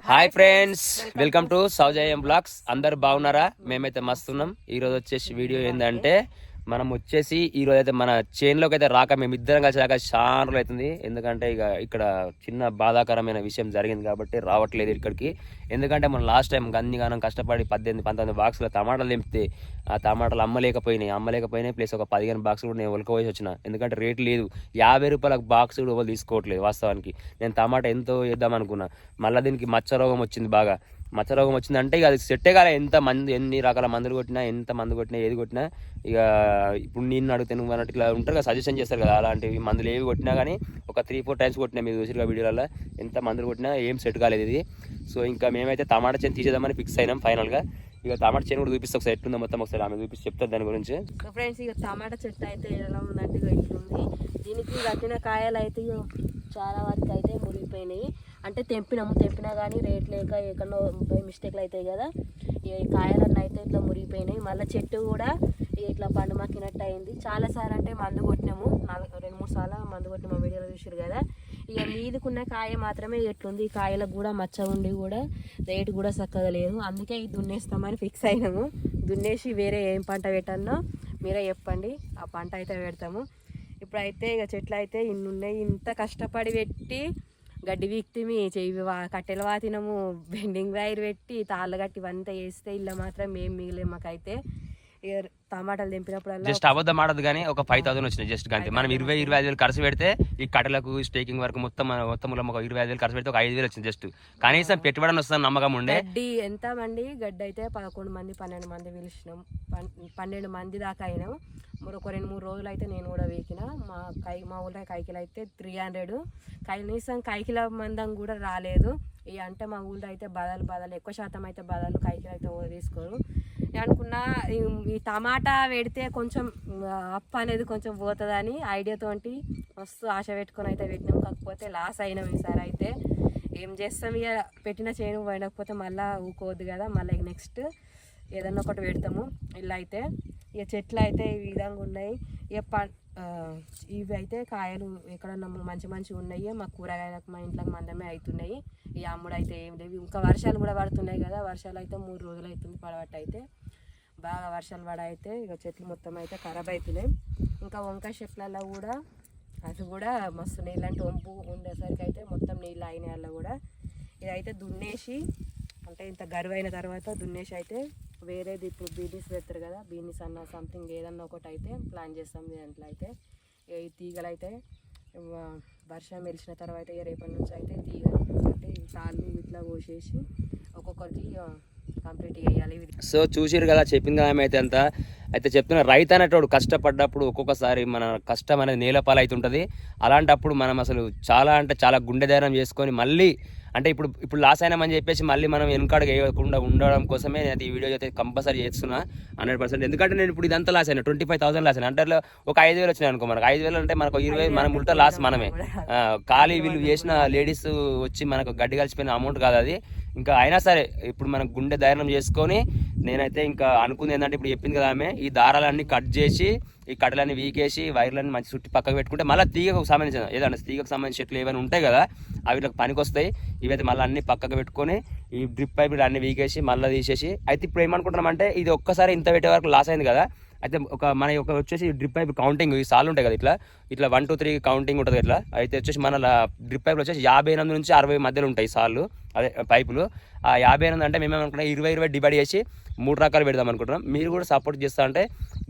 Hi friends, welcome to Soujayam blogs. అందరు బాగున్నారా? మేమైతే మస్తున్నాం. ఈరోజు వచ్చేసి వీడియో ఏంటంటే మనం వచ్చేసి ఈరోజు అయితే మన చేన్లోకి అయితే రాక మేము ఇద్దరం కలిసి రాక చాలా రోజులు అవుతుంది. ఎందుకంటే ఇక ఇక్కడ చిన్న బాధాకరమైన విషయం జరిగింది కాబట్టి రావట్లేదు ఇక్కడికి. ఎందుకంటే మనం లాస్ట్ టైం గన్నిగానం కష్టపడి 18-19 బాక్సుల టమాటాలు తెంపితే ఆ టమాటాలు అమ్మలేకపోయినాయి. ప్లస్ ఒక 15 బాక్సులు కూడా నేను ఒలకపోసి వచ్చిన. ఎందుకంటే రేటు లేదు, 50 రూపాయలకు బాక్స్ కూడా ఎవరు తీసుకోవట్లేదు. వాస్తవానికి నేను టమాటా ఎంతో వేద్దాం అనుకున్నా. మళ్ళీ దీనికి మచ్చ రోగం వచ్చింది. బాగా మచ్చ రోగం వచ్చిందంటే ఇక అది సెట్టే కాలే. ఎన్ని రకాల మందులు కొట్టినా, ఎంత మందు కొట్టినా, ఏది కొట్టినా ఇక ఇప్పుడు నేను అడిగితే నువ్వు అన్నట్టు ఇట్లా ఉంటారు కదా, సజెషన్ చేస్తారు కదా, అలాంటివి మందులు ఏవి కొట్టినా కానీ ఒక 3-4 టైమ్స్ కొట్టినా. మీరు చూసిరుగా వీడియోలలో ఎంత మందులు కొట్టినా ఏం సెట్ కాలేదు ఇది. సో ఇంకా మేమైతే టమాటా చేను తీసేద్దామని ఫిక్స్ అయినాం ఫైనల్గా. ఇక టమాటా చేను కూడా చూపిస్తే ఒకసారి ఎట్లుందో మొత్తం ఒకసారి ఆమె చూపిస్తే చెప్తారు దాని గురించి. ఫ్రెండ్స్, ఇక టమాటా చెట్టు అయితే ఎలా ఉందంటే ఇట్లుంది. దీనికి కట్టిన కాయలు అయితే చాలా వరకు అయితే మురిగిపోయినాయి. అంటే తెంపినా కానీ రేట్ లేక ఎక్కడో బై మిస్టేక్లు అవుతాయి కదా, ఈ కాయలన్నీ అయితే ఇట్లా మురిగిపోయినాయి. మళ్ళీ చెట్టు కూడా ఇట్లా పండు మక్కినట్టు అయింది. చాలాసార్లు అంటే మందు కొట్టినాము, 2-3 సార్లు మందు కొట్టిన మా వీడియోలో చూసారు కదా. ఇక మీదకున్న కాయ మాత్రమే ఎట్లుంది. ఈ కాయలకు కూడా మచ్చ ఉండి కూడా రేటు కూడా చక్కగా లేదు. అందుకే ఇది దున్నేస్తామని ఫిక్స్ అయినాము. దున్నేసి వేరే ఏం పంట పెట్టానో మీరే చెప్పండి, ఆ పంట అయితే పెడతాము. ఇప్పుడైతే ఇక చెట్లు అయితే ఇన్ని ఉన్నాయి. ఇంత కష్టపడి పెట్టి గడ్డి వీక్తిమి చెవి కట్టెలు వాతినము, బెండింగ్ వైర్ పెట్టి తాళ్ళు కట్టి ఇవంతా వేస్తే ఇల్లు మాత్రం ఏం మిగిలే. మాకైతే ఇక టమాటాలు తెంపినప్పుడు జస్ట్ అబద్ధం ఆడదు కానీ ఒక 5,000 వచ్చినాయి జస్ట్ అంతే. మనం 20-25 వేలు ఖర్చు పెడితే ఈ కట్టెలకు స్టేకింగ్ వరకు మొత్తం ఒక 25 వేలు ఖర్చు పెడితే ఒక 5 వేలు వచ్చింది. జస్ట్ కనీసం పెట్టుబడి వస్తుంది నమ్మకం ఉండే. గడ్డి ఎంత మంది గడ్డి అయితే 11 మంది 12 మంది పిలిచినాం. 12 మంది దాకా అయినాం. మరొక 2-3 రోజులు అయితే నేను కూడా వీకిన. మా ఊళ్ళో కైకిలు అయితే 300, కనీసం కైకిల మందం కూడా రాలేదు. ఇక అంటే మా ఊళ్ళో అయితే బదలు ఎక్కువ శాతం అయితే బదలు కైకిలు అయితే తీసుకోరు. నేను అనుకున్నా ఈ టమాటా పెడితే కొంచెం అప్పు అనేది కొంచెం పోతుందని ఐడియాతోటి మస్తు ఆశ పెట్టుకొని అయితే పెట్టినాం. కాకపోతే లాస్ అయినాం ఈసారి అయితే. ఏం చేస్తాం, ఇక పెట్టిన చేను పోయినకపోతే మళ్ళీ ఊకోవద్దు కదా. మళ్ళీ నెక్స్ట్ ఏదన్నా ఒకటి పెడతాము. ఇలా అయితే ఇక చెట్లు అయితే ఈ విధంగా ఉన్నాయి. ఇక ఇవి అయితే కాయలు ఎక్కడన్నా మంచి ఉన్నాయి. మా కూరగాయలకు మా ఇంట్లోకి మందమే అవుతున్నాయి. ఈ అమ్ముడు అయితే ఏం లేవు. ఇంకా వర్షాలు కూడా పడుతున్నాయి కదా. వర్షాలు అయితే 3 రోజులు అవుతుంది పడబట్టి. అయితే బాగా వర్షాలు పడైతే ఇక చెట్లు మొత్తం అయితే ఖరాబ్ అవుతున్నాయి. ఇంకా వంకాయ చెట్లలో కూడా అది కూడా మస్తు నీళ్ళంటే వంపు ఉండేసరికి అయితే మొత్తం నీళ్ళు అయినాయి. అలా కూడా ఇదైతే దున్నేసి, అంటే ఇంత గరువైన తర్వాత దున్నేసి అయితే వేరేది ఇప్పుడు బీనీస్ పెడతారు కదా, బీనీస్ అన్న సంథింగ్ ఏదన్నా ఒకటి అయితే ప్లాన్ చేస్తాం. దాంట్లో అయితే ఈ తీగలు అయితే వర్షం మెలిచిన తర్వాత ఇక రేపటి నుంచి అయితే తీగలు అంటే ఈ తాళ్ళు ఇట్లా కోసేసి ఒక్కొక్కరికి కంప్లీట్ చేయాలి. సో చూసిరు కదా, చెప్పింది ఆమె అయితే అంతా. అయితే చెప్తున్నా, రైతు అనేటోడు కష్టపడ్డప్పుడు ఒక్కొక్కసారి మన కష్టం అనేది నేలపాలు అవుతుంటుంది. అలాంటప్పుడు మనం అసలు చాలా గుండె ధైర్యం చేసుకొని మళ్ళీ అంటే ఇప్పుడు లాస్ అయినామని చెప్పేసి మళ్ళీ మనం వెనుకాడగా వేయకుండా ఉండడం కోసమే నేను ఈ వీడియో అయితే కంపల్సరీ చేస్తున్నా 100%. ఎందుకంటే నేను ఇప్పుడు ఇదంతా లాస్ అయినా 25,000 లాస్ అయినా. అంటే ఒక 5,000 వచ్చినాయి అనుకో. మనకు 5,000 అంటే మనకు 20 మనం ఉల్టా లాస్ మనమే. ఖాళీ వీళ్ళు చేసిన లేడీస్ వచ్చి మనకు గడ్డి కలిసిపోయిన అమౌంట్ కాదు అది. ఇంకా అయినా సరే ఇప్పుడు మనం గుండె ధైర్యం చేసుకొని నేనైతే ఇంకా అనుకుంది ఏంటంటే, ఇప్పుడు చెప్పింది కదా ఆమె, ఈ దారాలన్నీ కట్ చేసి ఈ కట్టలన్నీ వీకేసి వైర్లన్నీ మంచి చుట్టి పక్కకు పెట్టుకుంటే మళ్ళీ తీగకు సంబంధించిన ఏదన్నా తీగకు సంబంధించిన చెట్లు ఏమైనా ఉంటాయి కదా, అవి వీళ్ళకి పనికి వస్తాయి. ఇవైతే మళ్ళీ అన్ని పక్కకు పెట్టుకొని ఈ డ్రిప్ పైపులు అన్ని వీకేసి మళ్ళీ తీసేసి అయితే ఇప్పుడు ఏమనుకుంటున్నామంటే, ఇది ఒక్కసారి ఇంత పెట్టే వరకు లాస్ అయింది కదా. అయితే మన వచ్చేసి డ్రిప్ పైప్ కౌంటింగ్ ఈ సార్లు ఉంటాయి కదా, ఇట్లా 1, 2, 3 కౌంటింగ్ ఉంటుంది ఇట్లా. అయితే వచ్చేసి మన డ్రిప్ పైపులు వచ్చేసి 58 నుంచి 60 మధ్యలో ఉంటాయి సార్లు, అదే పైపులు. ఆ 58 అంటే మేమేమనుకుంటాం 20 డివైడ్ చేసి 3 రకాలు పెడదాం అనుకుంటున్నాం. మీరు కూడా సపోర్ట్ చేస్తా అంటే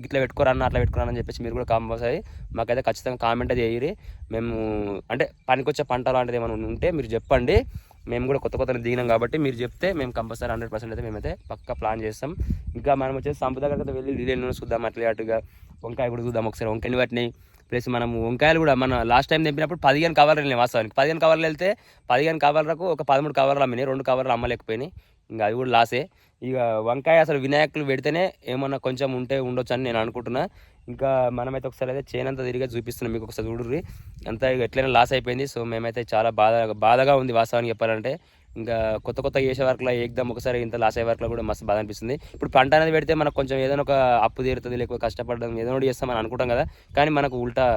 ఇట్లా పెట్టుకోరన్న అట్లా పెట్టుకోరని చెప్పేసి మీరు కూడా కంపల్సరీ మాకైతే ఖచ్చితంగా కామెంట్ అది చేయరు. మేము అంటే పనికొచ్చే పంట లాంటిది ఏమైనా ఉంటే మీరు చెప్పండి. మేము కూడా కొత్త దిగినాం కాబట్టి మీరు చెప్తే మేము కంపల్సరీ 100% అయితే మేమైతే పక్కా ప్లాన్ చేస్తాం. ఇంకా మనం వచ్చేసి సంపద దగ్గర వెళ్ళి నీళ్ళు చూద్దాం, అటుగా వంకాయ కూడా చూద్దాం ఒకసారి. వంకాయని వాటిని ప్లస్ మనం వంకాయలు కూడా మన లాస్ట్ టైం తెంపినప్పుడు 15 కవర్లు వెళ్ళినాయి. వాస్తవానికి 15 కవర్లు వెళ్తే 15 కవర్లకు ఒక 13 కవర్లు అమ్మినాయి, 2 కవర్లు అమ్మలేకపోయినాయి. ఇంకా అది కూడా లాసే. ఇక వంకాయ అసలు వినాయకులు పెడితేనే ఏమన్నా కొంచెం ఉండొచ్చు అని నేను అనుకుంటున్నా. ఇంకా మనమైతే ఒకసారి అయితే చేనంతా తిరిగి చూపిస్తున్నాం మీకు, ఒకసారి చూడుర్రి. అంతా ఎట్లయినా లాస్ అయిపోయింది. సో మేమైతే చాలా బాధగా ఉంది వాస్తవానికి చెప్పాలంటే. ఇంకా కొత్త చేసే వర్క్లో ఏకదం ఒకసారి ఇంత లాస్ అయ్యే వర్క్లో కూడా మస్తు బాధ అనిపిస్తుంది. ఇప్పుడు పంట అనేది పెడితే మనకు కొంచెం ఏదైనా ఒక అప్పు తీరుతుంది, లేకపోతే కష్టపడడం ఏదో ఒకటి చేస్తామని అనుకుంటాం కదా, కానీ మనకు ఉల్టా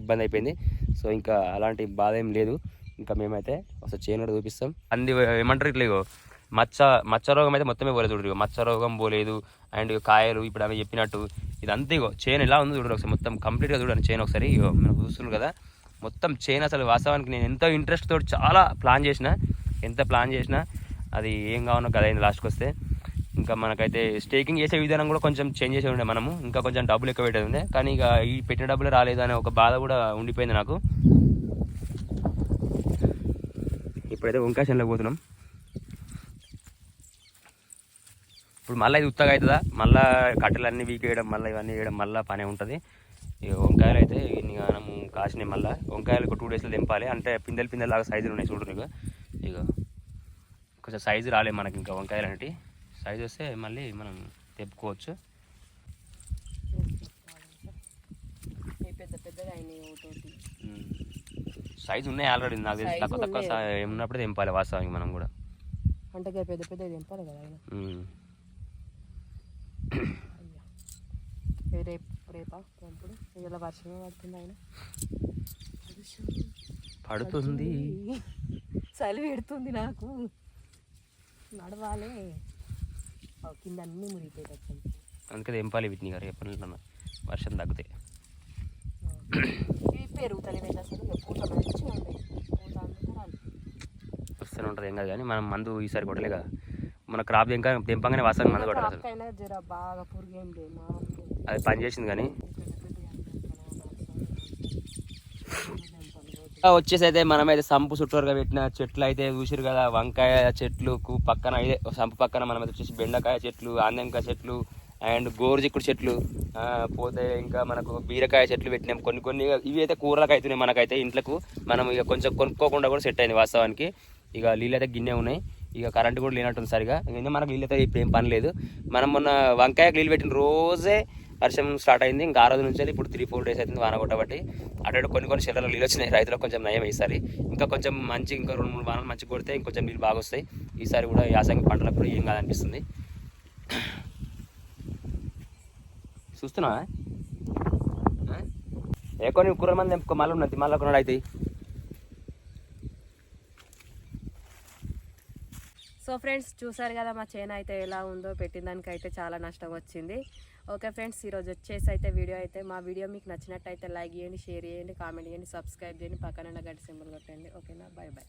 ఇబ్బంది అయిపోయింది. సో ఇంకా అలాంటి బాధ ఏం లేదు. ఇంకా మేమైతే ఒకసారి చేను కూడా చూపిస్తాం. అంది ఏమంటారు ఇట్లా ఇగో మచ్చ రోగం అయితే మొత్తమే పోలేదు చూడరు. మచ్చ రోగం పోలేదు. అండ్ కాయలు ఇప్పుడు అవి చెప్పినట్టు ఇదంతా ఇగో చేను ఎలా ఉంది చూడరు ఒకసారి. మొత్తం కంప్లీట్గా చూడండి చేను ఒకసారి. ఇగో మనం చూస్తున్నారు కదా మొత్తం చేను. అసలు వాస్తవానికి నేను ఎంతో ఇంట్రెస్ట్ తోటి చాలా ప్లాన్ చేసిన, ఎంత ప్లాన్ చేసినా అది ఏం కావాలో కదా అయింది లాస్ట్కి వస్తే. ఇంకా మనకైతే స్టేకింగ్ చేసే విధానం కూడా కొంచెం చేంజ్ చేసే ఉండే మనము, ఇంకా కొంచెం డబ్బులు ఎక్కువ పెట్టేది ఉండే. కానీ ఇక ఈ పెట్టిన డబ్బులు రాలేదు అనే ఒక బాధ కూడా ఉండిపోయింది నాకు. ఇప్పుడైతే వంకాయ చేనులోకి పోతున్నాం. ఇప్పుడు మళ్ళీ ఇది ఉత్తగా అవుతుందా, మళ్ళీ కట్టెలన్నీ వీకేయడం, మళ్ళీ ఇవన్నీ వేయడం, మళ్ళీ పనే ఉంటుంది. ఇక వంకాయలు అయితే ఇన్ని మనము కాసినాయి. మళ్ళీ వంకాయలు ఒక 2 డేస్లో తెంపాలి. అంటే పిందెలు లాగా సైజులు ఉన్నాయి చూడరు. ఇక కొంచెం సైజు రాలేదు మనకి ఇంకా వంకాయలు అనేవి. సైజు వస్తే మళ్ళీ మనం తెంపుకోవచ్చు. సైజు ఉన్నాయి ఆల్రెడీ, నాకు తెలిసి తక్కువ తక్కువ ఉన్నప్పుడే తెంపాలి వాస్తవానికి మనం కూడా. అంటే పెద్ద పెద్ద తెంపాలి కదా. రేపా తెంపుడు ఇలా వర్షమే పడుతుంది. ఆయన పడుతుంది, చలి పెడుతుంది నాకు, నడవాలి. కింద అన్నీ మురిగిపోయి అందుకే తెంపాలి వీటిని గారు ఎప్పుడు వర్షం తగ్గితే. ఇవి పెరుగుతాయి అసలు పూత మంచిగా ఉంటాయి. పూత వస్తూనే ఉంటుంది ఏం కాదు. కానీ మనం మందు ఈసారి కొట్టలే కదా, మన క్రాప్ తెంపగానే వాసానికి మందు కొట్టాలి. అసలు బాగా పురుగేం లేదు, అది పని చేసింది. కానీ వచ్చేసి అయితే మనమైతే సంపు చుట్టూరుగా పెట్టిన చెట్లు అయితే చూసిరు కదా. వంకాయ చెట్లుకు పక్కన ఇదే సంపు పక్కన మనమైతే వచ్చేసి బెండకాయ చెట్లు, ఆందెంకాయ చెట్లు అండ్ గోరుచిక్కుడు చెట్లు, పోతే ఇంకా మనకు బీరకాయ చెట్లు పెట్టినాం. కొన్ని ఇవి అయితే కూరలకు అవుతున్నాయి మనకైతే ఇంట్లకు. మనం ఇక కొంచెం కొనుక్కోకుండా కూడా సెట్ అయింది వాస్తవానికి. ఇక నీళ్ళు అయితే గిన్నె ఉన్నాయి. ఇక కరెంటు కూడా లేనట్టుంది సరిగా. ఇంకా మనకు నీళ్ళు అయితే ఇప్పుడు ఏం పని లేదు. మనం మొన్న వంకాయకు నీళ్ళు పెట్టిన రోజే వర్షం స్టార్ట్ అయింది. ఇంకా ఆ రోజు నుంచి ఇప్పుడు 3-4 డేస్ అవుతుంది వాన కొట్టబట్టి. అటు కొన్ని చెట్లలో నీళ్ళు వచ్చినాయి. రైతులకు కొంచెం నయం ఈసారి. ఇంకా కొంచెం మంచి ఇంకా 2-3 వానలు మంచిగా కొడితే ఇంకొంచెం నీళ్ళు బాగా వస్తాయి. ఈసారి కూడా యాసంగి పంటలకు కూడా ఏం కాదనిపిస్తుంది. చూస్తున్నావా కొన్ని కూరల మంది మళ్ళీ ఉన్నది, మళ్ళీ కొన్నాడు అవుతాయి. సో ఫ్రెండ్స్ చూసారు కదా మా చేను అయితే ఎలా ఉందో. పెట్టిన దానికి అయితే చాలా నష్టం వచ్చింది. ఓకే ఫ్రెండ్స్, ఈరోజు వచ్చేసి అయితే వీడియో అయితే మా వీడియో మీకు నచ్చినట్టయితే లైక్ చేయండి, షేర్ చేయండి, కామెంట్ చేయండి, సబ్స్క్రైబ్ చేయండి, పక్కన గంట సింబల్ కొట్టండి. ఓకేనా, బాయ్ బాయ్.